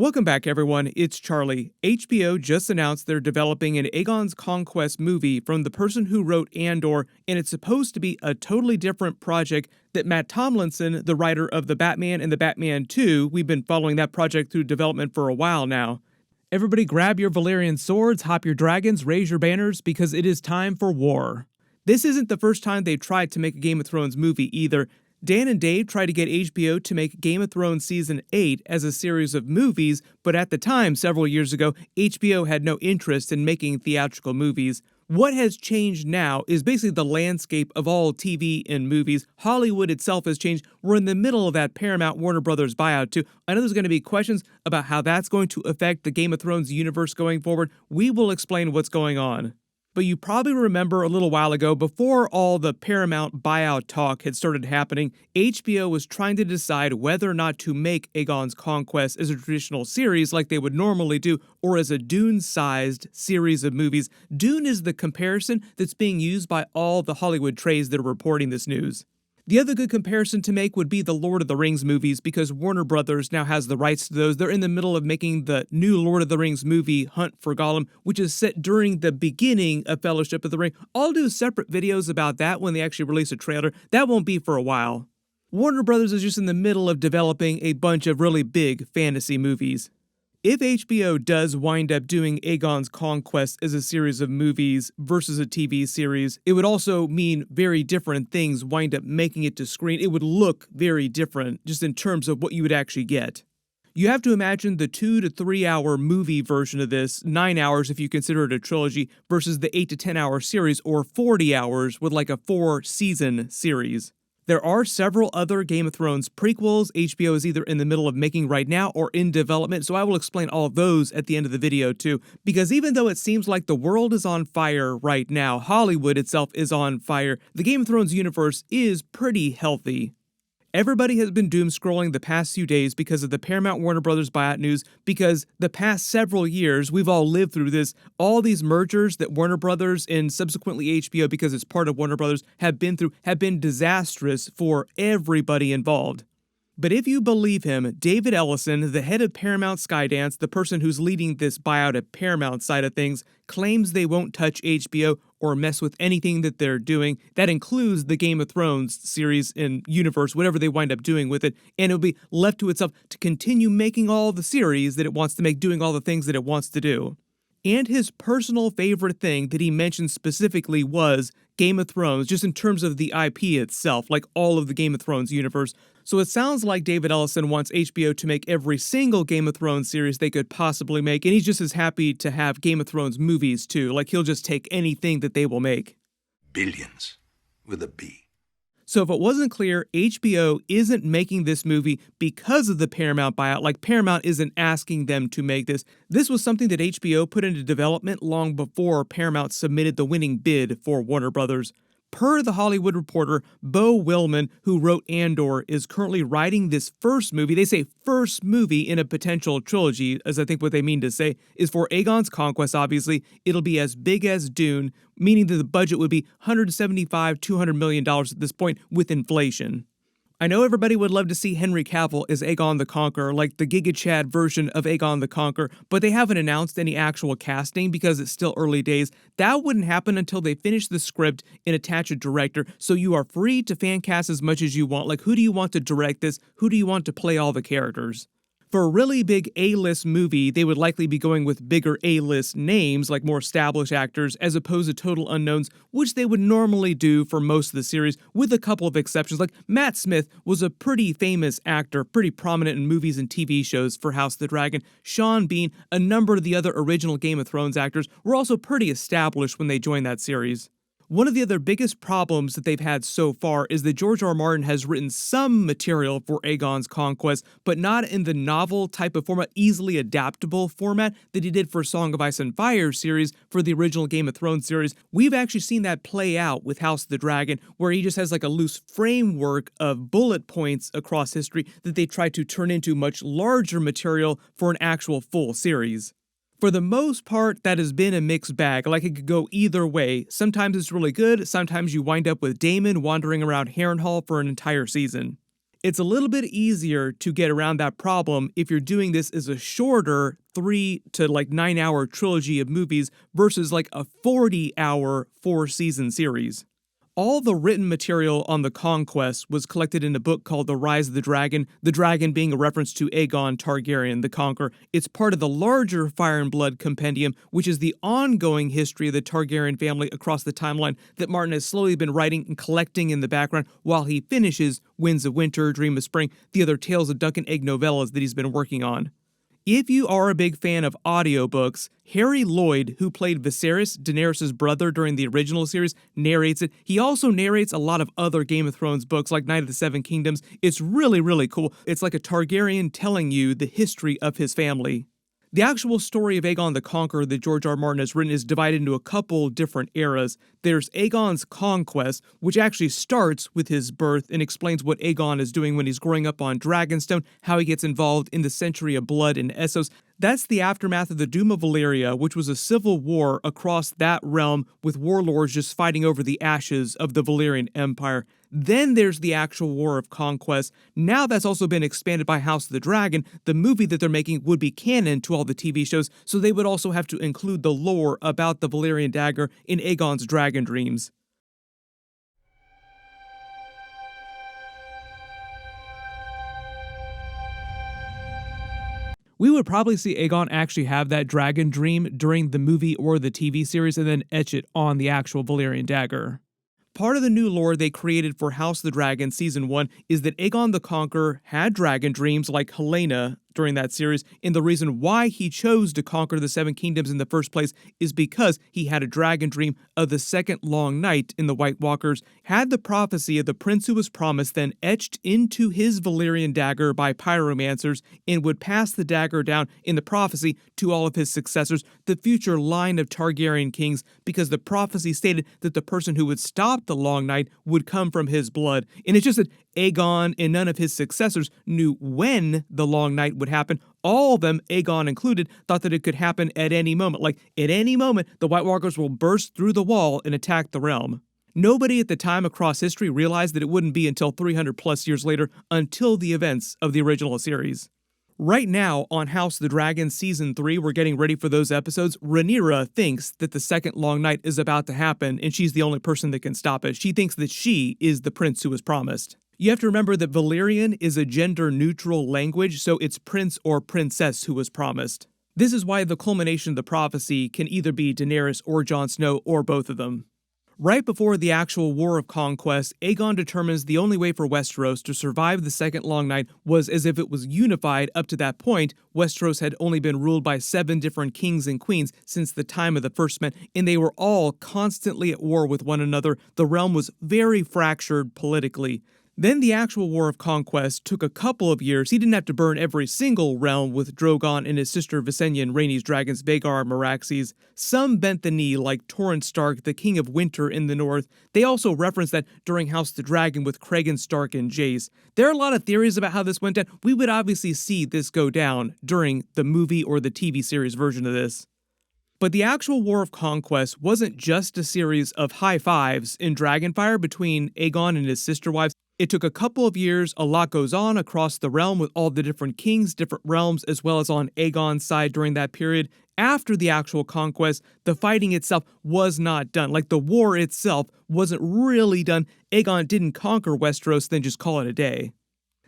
Welcome back, everyone. It's Charlie. HBO just announced they're developing an Aegon's Conquest movie from the person who wrote Andor, and it's supposed to be a totally different project that Matt Tomlinson, the writer of The Batman and The Batman 2, we've been following that project through development for a while now. Everybody grab your Valyrian swords, hop your dragons, raise your banners, because it is time for war. This isn't the first time they've tried to make a Game of Thrones movie either. Dan and Dave tried to get HBO to make Game of Thrones Season 8 as a series of movies, but at the time, several years ago, HBO had no interest in making theatrical movies. What has changed now is basically the landscape of all TV and movies. Hollywood itself has changed. We're in the middle of that Paramount Warner Brothers buyout too. I know there's going to be questions about how that's going to affect the Game of Thrones universe going forward. We will explain what's going on. But you probably remember a little while ago, before all the Paramount buyout talk had started happening, HBO was trying to decide whether or not to make Aegon's Conquest as a traditional series like they would normally do, or as a Dune-sized series of movies. Dune is the comparison that's being used by all the Hollywood trades that are reporting this news. The other good comparison to make would be the Lord of the Rings movies, because Warner Brothers now has the rights to those. They're in the middle of making the new Lord of the Rings movie, Hunt for Gollum, which is set during the beginning of Fellowship of the Ring. I'll do separate videos about that when they actually release a trailer. That won't be for a while. Warner Brothers is just in the middle of developing a bunch of really big fantasy movies. If HBO does wind up doing Aegon's Conquest as a series of movies versus a TV series, it would also mean very different things wind up making it to screen. It would look very different just in terms of what you would actually get. You have to imagine the 2 to 3 hour movie version of this, 9 hours if you consider it a trilogy, versus the 8 to 10 hour series, or 40 hours with like a 4-season series. There are several other Game of Thrones prequels HBO is either in the middle of making right now or in development, so I will explain all of those at the end of the video too, because even though it seems like the world is on fire right now, Hollywood itself is on fire, the Game of Thrones universe is pretty healthy. Everybody has been doom scrolling the past few days because of the Paramount Warner Brothers buyout news, because the past several years, we've all lived through this. All these mergers that Warner Brothers and subsequently HBO, because it's part of Warner Brothers, have been through have been disastrous for everybody involved. But if you believe him, David Ellison, the head of Paramount Skydance, the person who's leading this buyout at Paramount side of things, claims they won't touch HBO or mess with anything that they're doing. That includes the Game of Thrones series and universe, whatever they wind up doing with it, and it'll be left to itself to continue making all the series that it wants to make, doing all the things that it wants to do. And his personal favorite thing that he mentioned specifically was Game of Thrones, just in terms of the IP itself, like all of the Game of Thrones universe. So it sounds like David Ellison wants HBO to make every single Game of Thrones series they could possibly make, and he's just as happy to have Game of Thrones movies too, like he'll just take anything that they will make. Billions, with a B. So if it wasn't clear, HBO isn't making this movie because of the Paramount buyout, like Paramount isn't asking them to make this. This was something that HBO put into development long before Paramount submitted the winning bid for Warner Brothers. Per The Hollywood Reporter, Beau Willman, who wrote Andor, is currently writing this first movie. They say first movie in a potential trilogy, as I think what they mean to say, is for Aegon's Conquest, obviously. It'll be as big as Dune, meaning that the budget would be $175–200 million at this point with inflation. I know everybody would love to see Henry Cavill as Aegon the Conqueror, like the Giga Chad version of Aegon the Conqueror, but they haven't announced any actual casting because it's still early days. That wouldn't happen until they finish the script and attach a director, so you are free to fan cast as much as you want. Like, who do you want to direct this? Who do you want to play all the characters? For a really big A-list movie, they would likely be going with bigger A-list names, like more established actors, as opposed to total unknowns, which they would normally do for most of the series, with a couple of exceptions. Like, Matt Smith was a pretty famous actor, pretty prominent in movies and TV shows for House of the Dragon. Sean Bean, a number of the other original Game of Thrones actors, were also pretty established when they joined that series. One of the other biggest problems that they've had so far is that George R.R. Martin has written some material for Aegon's Conquest, but not in the novel type of format, easily adaptable format that he did for Song of Ice and Fire series for the original Game of Thrones series. We've actually seen that play out with House of the Dragon, where he just has like a loose framework of bullet points across history that they try to turn into much larger material for an actual full series. For the most part, that has been a mixed bag, like it could go either way. Sometimes it's really good, sometimes you wind up with Daemon wandering around Harrenhal for an entire season. It's a little bit easier to get around that problem if you're doing this as a shorter 3 to 9 hour trilogy of movies versus like a 40-hour 4-season series. All the written material on the Conquest was collected in a book called The Rise of the dragon being a reference to Aegon Targaryen the Conqueror. It's part of the larger Fire and Blood compendium, which is the ongoing history of the Targaryen family across the timeline that Martin has slowly been writing and collecting in the background while he finishes Winds of Winter, Dream of Spring, the other Tales of Duncan Egg novellas that he's been working on. If you are a big fan of audiobooks, Harry Lloyd, who played Viserys, Daenerys' brother during the original series, narrates it. He also narrates a lot of other Game of Thrones books like Knight of the Seven Kingdoms. It's really, really cool. It's like a Targaryen telling you the history of his family. The actual story of Aegon the Conqueror that George R. R. Martin has written is divided into a couple different eras. There's Aegon's Conquest, which actually starts with his birth and explains what Aegon is doing when he's growing up on Dragonstone, how he gets involved in the Century of Blood in Essos. That's the aftermath of the Doom of Valyria, which was a civil war across that realm with warlords just fighting over the ashes of the Valyrian Empire. Then there's the actual War of Conquest. Now that's also been expanded by House of the Dragon. The movie that they're making would be canon to all the TV shows, so they would also have to include the lore about the Valyrian dagger in Aegon's dragon dreams. We would probably see Aegon actually have that dragon dream during the movie or the TV series and then etch it on the actual Valyrian dagger. Part of the new lore they created for House of the Dragon Season 1 is that Aegon the Conqueror had dragon dreams like Helaena during that series, and the reason why he chose to conquer the Seven Kingdoms in the first place is because he had a dragon dream of the second long night in the White Walkers, had the prophecy of the prince who was promised then etched into his Valyrian dagger by pyromancers, and would pass the dagger down in the prophecy to all of his successors, the future line of Targaryen kings, because the prophecy stated that the person who would stop the long night would come from his blood. And it's just that Aegon and none of his successors knew when the long night would happen. All of them, Aegon included, thought that it could happen at any moment. Like, at any moment, the White Walkers will burst through the wall and attack the realm. Nobody at the time across history realized that it wouldn't be until 300 plus years later until the events of the original series. Right now, on House of the Dragon Season 3, we're getting ready for those episodes. Rhaenyra thinks that the second long night is about to happen, and she's the only person that can stop it. She thinks that she is the prince who was promised. You have to remember that Valyrian is a gender-neutral language, so it's prince or princess who was promised. This is why the culmination of the prophecy can either be Daenerys or Jon Snow or both of them. Right before the actual War of Conquest, Aegon determines the only way for Westeros to survive the second long night was as if it was unified. Up to that point, Westeros had only been ruled by 7 different kings and queens since the time of the First Men, and they were all constantly at war with one another. The realm was very fractured politically. Then the actual War of Conquest took a couple of years. He didn't have to burn every single realm with Drogon and his sister Visenya and Rhaenys dragons Vhagar and Meraxes. Some bent the knee, like Torrent Stark, the King of Winter in the north. They also referenced that during House of the Dragon with Cregan Stark and Jace. There are a lot of theories about how this went down. We would obviously see this go down during the movie or the TV series version of this. But the actual War of Conquest wasn't just a series of high fives in Dragonfire between Aegon and his sister wives. It took a couple of years, a lot goes on across the realm with all the different kings, different realms, as well as on Aegon's side during that period. After the actual conquest, the fighting itself was not done. Like, the war itself wasn't really done. Aegon didn't conquer Westeros, then just call it a day.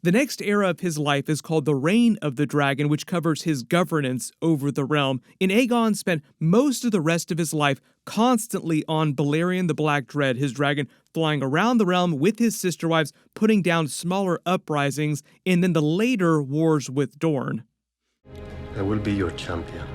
The next era of his life is called the Reign of the Dragon, which covers his governance over the realm. And Aegon spent most of the rest of his life constantly on Balerion the Black Dread, his dragon, flying around the realm with his sister wives, putting down smaller uprisings, and then the later wars with Dorne. I will be your champion.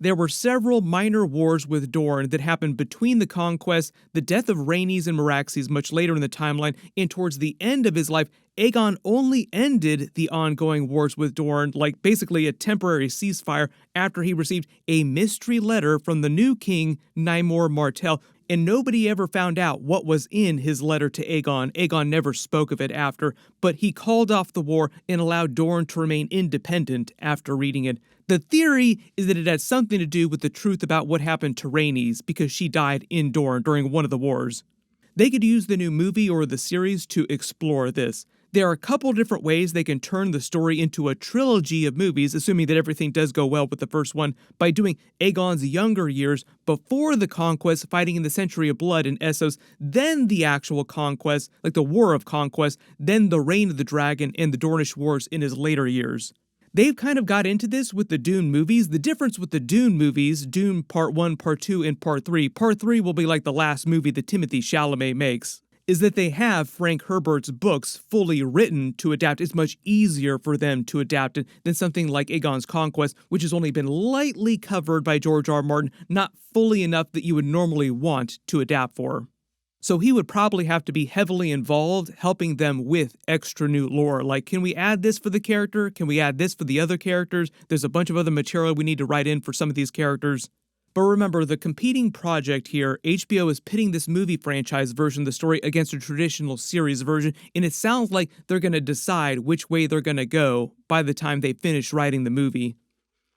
There were several minor wars with Dorne that happened between the conquest, the death of Rhaenys and Meraxes much later in the timeline, and towards the end of his life, Aegon only ended the ongoing wars with Dorne, like basically a temporary ceasefire, after he received a mystery letter from the new king, Nymor Martell, and nobody ever found out what was in his letter to Aegon. Aegon never spoke of it after, but he called off the war and allowed Dorne to remain independent after reading it. The theory is that it had something to do with the truth about what happened to Rhaenys, because she died in Dorne during one of the wars. They could use the new movie or the series to explore this. There are a couple different ways they can turn the story into a trilogy of movies, assuming that everything does go well with the first one, by doing Aegon's younger years before the Conquest, fighting in the Century of Blood in Essos, then the actual Conquest, like the War of Conquest, then the Reign of the Dragon and the Dornish Wars in his later years. They've kind of got into this with the Dune movies. The difference with the Dune movies, Dune Part 1, Part 2, and Part 3 will be like the last movie that Timothée Chalamet makes, is that they have Frank Herbert's books fully written to adapt. It's much easier for them to adapt it than something like Aegon's Conquest, which has only been lightly covered by George R. R. Martin, not fully enough that you would normally want to adapt for. So he would probably have to be heavily involved, helping them with extra new lore. Like, can we add this for the character? Can we add this for the other characters? There's a bunch of other material we need to write in for some of these characters. But remember, the competing project here, HBO is pitting this movie franchise version of the story against a traditional series version, and it sounds like they're going to decide which way they're going to go by the time they finish writing the movie.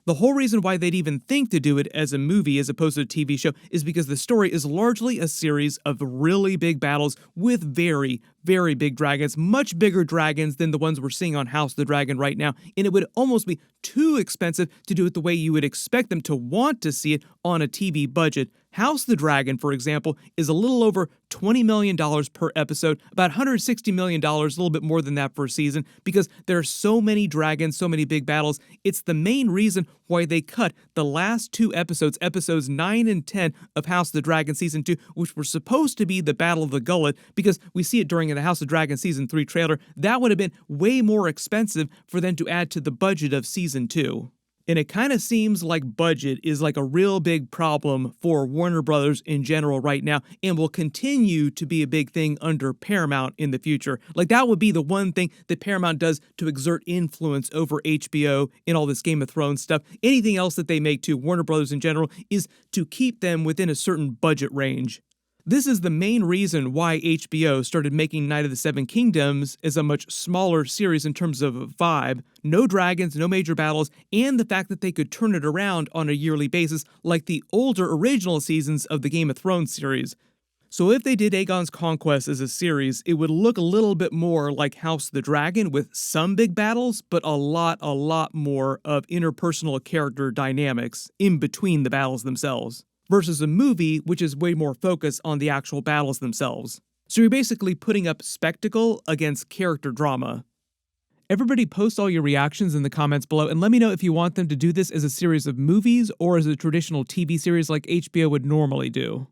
The whole reason why they'd even think to do it as a movie as opposed to a TV show is because the story is largely a series of really big battles with very, very big dragons, much bigger dragons than the ones we're seeing on House of the Dragon right now, and it would almost be too expensive to do it the way you would expect them to want to see it on a TV budget. House of the Dragon, for example, is a little over $20 million per episode, about $160 million, a little bit more than that for a season, because there are so many dragons, so many big battles. It's the main reason why they cut the last two episodes, episodes 9 and 10 of House of the Dragon Season 2, which were supposed to be the Battle of the Gullet, because we see it during the House of Dragon Season 3 trailer. That would have been way more expensive for them to add to the budget of Season 2. And it kind of seems like budget is like a real big problem for Warner Brothers in general right now, and will continue to be a big thing under Paramount in the future. Like, that would be the one thing that Paramount does to exert influence over HBO in all this Game of Thrones stuff. Anything else that they make to Warner Brothers in general is to keep them within a certain budget range. This is the main reason why HBO started making Night of the Seven Kingdoms as a much smaller series in terms of vibe, no dragons, no major battles, and the fact that they could turn it around on a yearly basis like the older original seasons of the Game of Thrones series. So if they did Aegon's Conquest as a series, it would look a little bit more like House of the Dragon with some big battles, but a lot more of interpersonal character dynamics in between the battles themselves, versus a movie which is way more focused on the actual battles themselves. So you're basically putting up spectacle against character drama. Everybody post all your reactions in the comments below and let me know if you want them to do this as a series of movies or as a traditional TV series like HBO would normally do.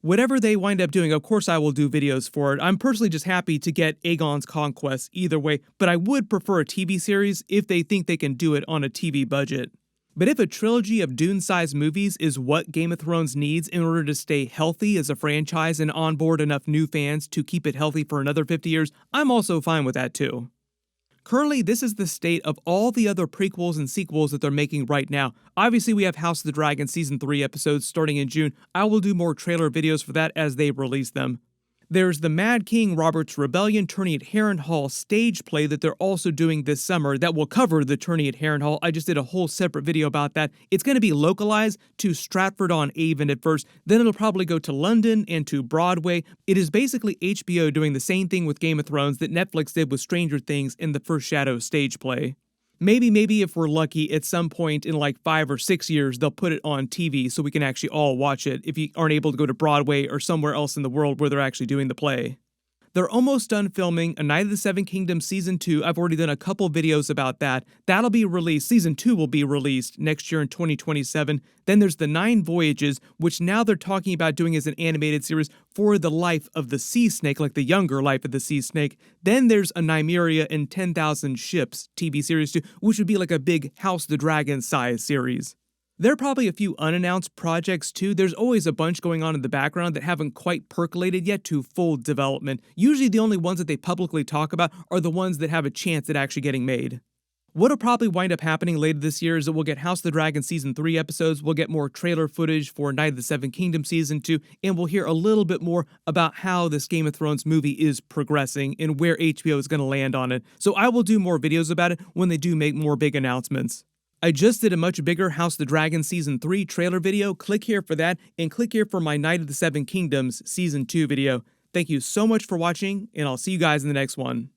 Whatever they wind up doing, of course I will do videos for it. I'm personally just happy to get Aegon's Conquest either way, but I would prefer a TV series if they think they can do it on a TV budget. But if a trilogy of Dune-sized movies is what Game of Thrones needs in order to stay healthy as a franchise and onboard enough new fans to keep it healthy for another 50 years, I'm also fine with that too. Currently, this is the state of all the other prequels and sequels that they're making right now. Obviously, we have House of the Dragon Season 3 episodes starting in June. I will do more trailer videos for that as they release them. There's the Mad King Robert's Rebellion Tourney at Harrenhal stage play that they're also doing this summer that will cover the tourney at Harrenhal. I just did a whole separate video about that. It's going to be localized to Stratford-on-Avon at first, then it'll probably go to London and to Broadway. It is basically HBO doing the same thing with Game of Thrones that Netflix did with Stranger Things in the First Shadow stage play. Maybe if we're lucky, at some point in like 5 or 6 years, they'll put it on TV so we can actually all watch it if you aren't able to go to Broadway or somewhere else in the world where they're actually doing the play. They're almost done filming A Night of the Seven Kingdoms Season 2. I've already done a couple videos about that. That'll be released. Season 2 will be released next year in 2027. Then there's The Nine Voyages, which now they're talking about doing as an animated series for the life of the sea snake, like the younger life of the sea snake. Then there's a Nymeria and 10,000 Ships TV series too, which would be like a big House of the Dragon size series. There are probably a few unannounced projects too. There's always a bunch going on in the background that haven't quite percolated yet to full development. Usually the only ones that they publicly talk about are the ones that have a chance at actually getting made. What'll probably wind up happening later this year is that we'll get House of the Dragon Season 3 episodes, we'll get more trailer footage for Night of the Seven Kingdoms Season 2, and we'll hear a little bit more about how this Game of Thrones movie is progressing and where HBO is going to land on it. So I will do more videos about it when they do make more big announcements. I just did a much bigger House of the Dragon Season 3 trailer video. Click here for that, and click here for my Night of the Seven Kingdoms Season 2 video. Thank you so much for watching, and I'll see you guys in the next one.